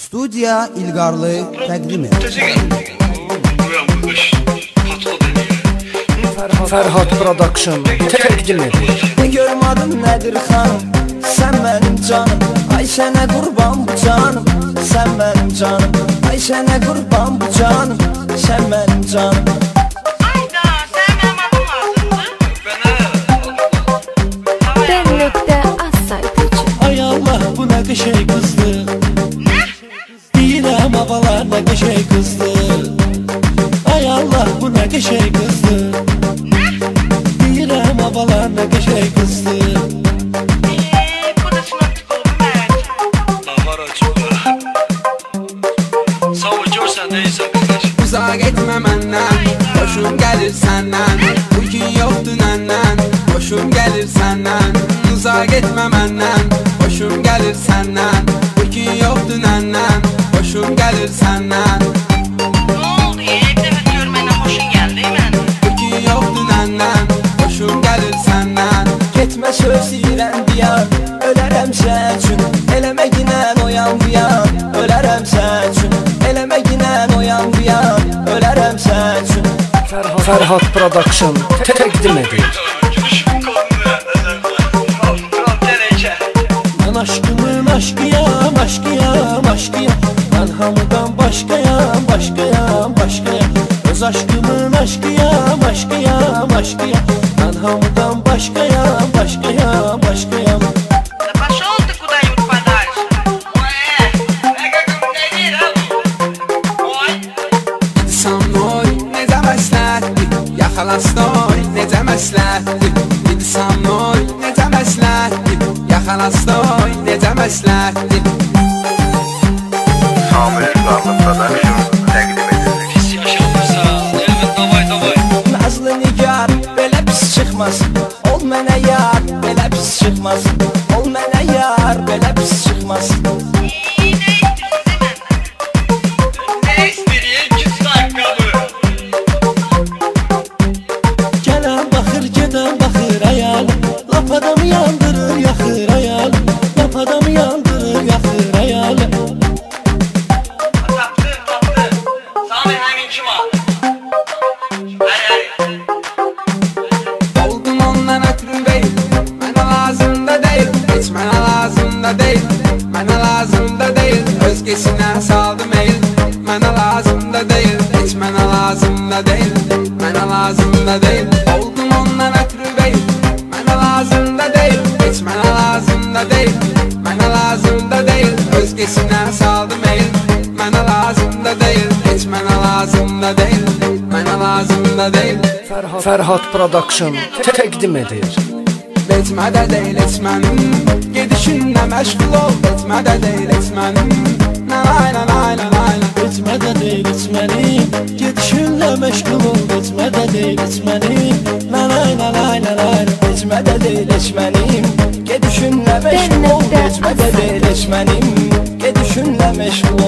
Studiya İlqarlı təqdim edir. Fərhad Production təqdim edir. Görmədim nədir xanım, sən mənim canım. Ay sənə qurban bu canım, sən mənim canım. Ay sənə qurban bu canım, sən mənim canım. Ayda, sən mənim adım lazımdır. Ben.az saytı üçün. Ay Allah, bu nə qəşəng qızdır. Deyirəm havalar nə qəşəng qızdır. Ay Allah, bu nə qəşəng qızdır. Deyirəm havalar nə qəşəng qızdır. Bu da sınaqlık oldu mən. Davar açıqlar. Sağ ol, görsən deyilsən qızlar. Uzaq etmə məndən, xoşum gəlir səndən. Bu gün yoxdur nəndən, xoşum gəlir səndən. Uzaq etmə məndən, xoşum gəlir səndən. Bu gün yoxdur nəndən, xoşum gəlir səndən. Nə oldu? Bir dəfə görmənə xoşun gəldi mənim. Bu gün yoxdur nəndən, xoşum gəlir səndən. Getmə söz deyirəm diyar, ölərəm sən üçün. Eləmə ginən oyan bu yan, ölərəm sən üçün. Eləmə ginən oyan bu yan, ölərəm sən üçün. Fərhad Production təqdim edir. Mən aşkımın aşkıyam, aşkıyam, aşkıyam. Mən hamıdan başqayam, başqayam, başqayam. Öz aşkımın aşkıyam, aşkıyam, aşkıyam. Mən hamıdan başqayam, başqayam, başqayam. Başı oldu kuda yurtbadaş. Sam noy, necə məsləhətdir. Yaxalasnoy, necə məsləhətdir. Sam noy, necə məsləhətdir. Yaxalasnoy, necə məsləhətdir. Pis yaşamırsan, elbət davay. Nazlı nigar, belə pis çıxmaz. Ol mənə yar, belə pis çıxmaz. Ol mənə yar, belə pis çıxmaz. Ne istəyir ki, ayaqqabı? Gələn baxır, gedən baxır ayağım. Lap adamı yandırır, yaxır ayağım. Lap adamı yandırır, yaxır ayağım. Tapdı. Sami həmin kim al? Həri. Oldum ondan ötürü değil, mənə lazım da deyil. Heç mənə lazım da deyil, mənə lazım da deyil. Özgesinə saldım eyl, mənə lazım da deyil. Heç mənə lazım da deyil, mənə lazım da deyil. Oldum ondan ötürü değil, mənə lazım da deyil. Heç mənə lazım da deyil, mənə lazım da deyil. Özgesinə saldım eyl, mənə lazım da deyil. Heç mənə lazım da deyil, mənə lazım da deyil. Fərhad Production təqdim edir. Etmədə deyil etmənim, gedişinlə məşğul ol. Etmədə deyil etmənim, nanay. Etmədə deyil etmənim, gedişinlə məşğul ol. Etmədə deyil etmənim, nanay. Etmədə deyil eşmənim, gedişinlə məşğul ol. Etmədə deyil eşmənim, gedişinlə məşğul ol.